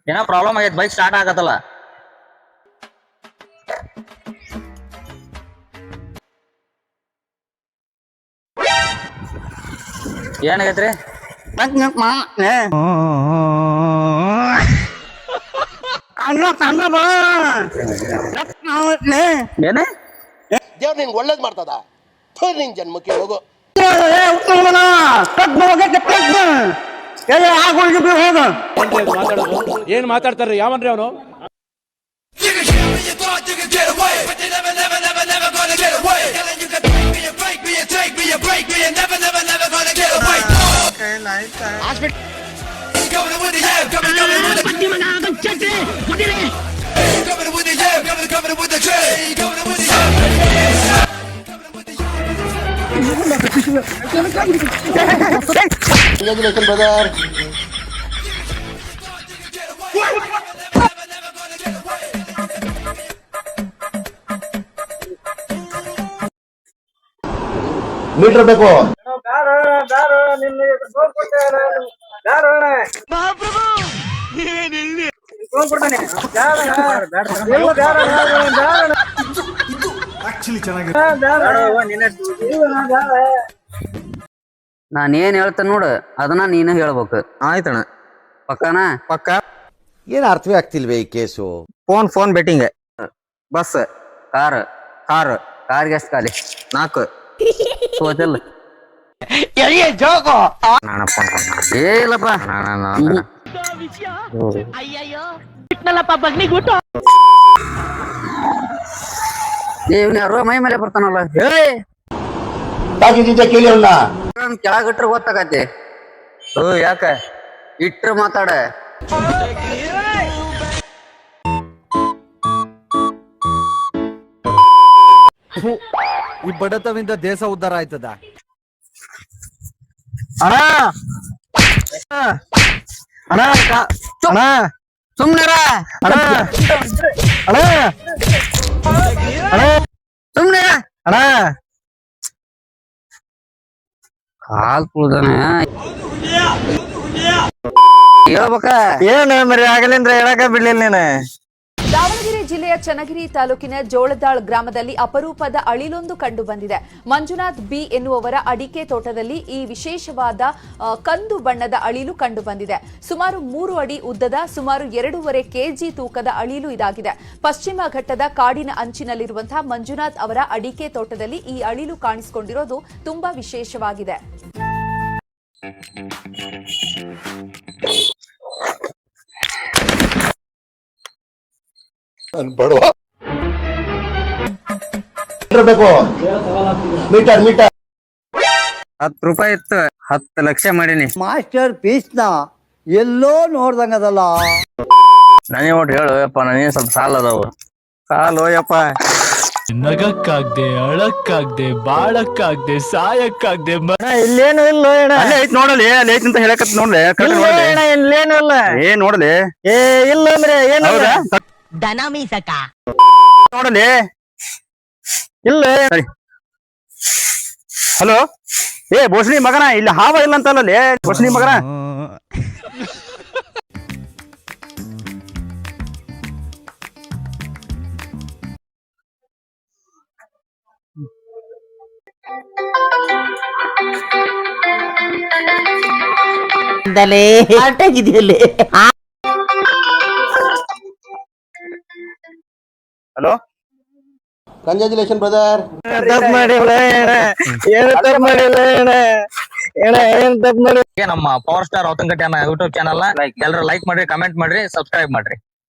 ಏನೋ ಪ್ರಾಬ್ಲಮ್ ಆಗೈತೆ bike start ಆಗತ್ತಲ್ಲ. ಏನಾಗೈತ್ರಿ? ಏನೇ ದೇವ್ರು ನಿನ್ಗೆ ಒಳ್ಳೇದ್ ಮಾಡ್ತದ. ನಿನ್ ಜನ್ಮಕ್ಕೆ ಹೋಗು. ಏನ್ ಮಾತಾಡ್ತಾರ್ರಿ ಯಾವನ್ರಿ ಅವನು? Congratulations, brother. ಮೀಟರ್ ಬೇಕು. ನಾನೇನ್ ಹೇಳ್ತೇನೆ ನೋಡು ಅದನ್ನ ನೀನು ಹೇಳ್ಬೇಕು. ಆಯ್ತಣ್ಣ. ಪಕ್ಕನ ಪಕ್ಕ. ಏನ್ ಅರ್ಥವೇ ಆಗ್ತಿಲ್ವೇ ಈ case? Phone betting. Bus. Car ಕಾರ್ಗೆ ಎಷ್ಟು ಖಾಲಿ? 4. ಸೋತಿಲ್ಲ ಏ ಇಲ್ಲಪ್ಪ. ಇವ್ನ ಯಾರೋ ಮೈ ಮೇಲೆ ಬರ್ತಾನಲ್ಲ. ಕೇಳಿ ಅವನ್ನ. ಕೆಳಗಿಟ್ರ ಗೊತ್ತಾಗತ್ತೆ. ಯಾಕ ಇಟ್ರ ಮಾತಾಡ. ಈ ಬಡತವಿಂದ ದೇಶ ಉದ್ಧಾರ ಆಯ್ತದ. ಸುಮ್ನೆರ ಸುಮ್ನೆ ಕಾಲ್ ತುಳ್ದಾನ ಹೇಳ್ಬೇಕ. ಏನ್ ಮರಿ ಆಗಲಿಂದ್ರ ಹೇಳಕ ಬಿಡ್ಲಿಲ್ಲ ನೀನು. ದಾವಣಗೆರೆ ಜಿಲ್ಲೆಯ ಚನ್ನಗಿರಿ ತಾಲೂಕಿನ ಜೋಳದಾಳ್ ಗ್ರಾಮದಲ್ಲಿ ಅಪರೂಪದ ಅಳಿಲೊಂದು ಕಂಡು ಬಂದಿದೆ. ಮಂಜುನಾಥ್ ಬಿ ಎನ್ನುವವರ ಅಡಿಕೆ ತೋಟದಲ್ಲಿ ಈ ವಿಶೇಷವಾದ ಕಂದು ಬಣ್ಣದ ಅಳಿಲು ಕಂಡು ಬಂದಿದೆ. ಸುಮಾರು 3 ಅಡಿ ಉದ್ದದ ಸುಮಾರು 2.5 ಕೆಜಿ ತೂಕದ ಅಳಿಲು ಇದಾಗಿದೆ. ಪಶ್ಚಿಮ ಘಟ್ಟದ ಕಾಡಿನ ಅಂಚಿನಲ್ಲಿರುವಂತಹ ಮಂಜುನಾಥ್ ಅವರ ಅಡಿಕೆ ತೋಟದಲ್ಲಿ ಈ ಅಳಿಲು ಕಾಣಿಸಿಕೊಂಡಿರೋದು ತುಂಬಾ ವಿಶೇಷವಾಗಿದೆ. ಬಡವ ಬೇಕು. ಮೀಟರ್ 10 ರೂಪಾಯಿ ಇತ್ತು, 10 ಲಕ್ಷ ಮಾಡೀನಿ. ಮಾಸ್ಟರ್ ಪೀಸ್ ನ ಎಲ್ಲೋ ನೋಡ್ದಂಗದಲ್ಲ. ನನಗೆ ಒಟ್ಟು ಹೇಳು ಯಪ್ಪ, ನನಗೆ ಸ್ವಲ್ಪ ಸಾಲ ಅದಾವು. ಸಾಲು ಯಪ್ಪ. ನಗಕ್ಕಾಗ್ದೆ, ಅಳಕ್ಕಾಗ್ದೆ, ಬಾಳಕ್ಕಾಗ್ದೆ, ಸಾಯಕ್ಕಾಗ್ದೆ. ಇಲ್ಲೇನು ಇಲ್ಲ ಐತ್ ನೋಡಲಿ. ಅಲ್ಲಿ ಐತಿ ಅಂತ ಹೇಳಕತ್ ನೋಡ್ಲಿ. ಇಲ್ಲೇನು ಇಲ್ಲ. ಏನ್ ನೋಡಲಿ. ಏ ಇಲ್ಲ ಅಂದ್ರೆ ಏನು ದನ ಮೀಸಕ ನೋಡಲಿ. ಇಲ್ಲ. ಹಲೋ, ಏ ಬೋಸ್ನಿ ಮಗನ, ಇಲ್ಲಿ ಹಾವ ಇಲ್ಲ ಅಂತಲ್ಲೇ ಬೋಸ್ನಿ ಮಗನ. ಆಟಾಗಿದೆಯಲ್ಲೇ. Hello, congratulation brother. ನಮ್ಮ ಪವರ್ ಸ್ಟಾರ್ ಅವತಂಕಟ್ಟಿ ಅನ್ನೋ ಯೂಟ್ಯೂಬ್ ಚಾನಲ್ ಎಲ್ಲರೂ ಲೈಕ್ ಮಾಡ್ರಿ, ಕಮೆಂಟ್ ಮಾಡ್ರಿ, ಸಬ್ಸ್ಕ್ರೈಬ್ ಮಾಡ್ರಿ.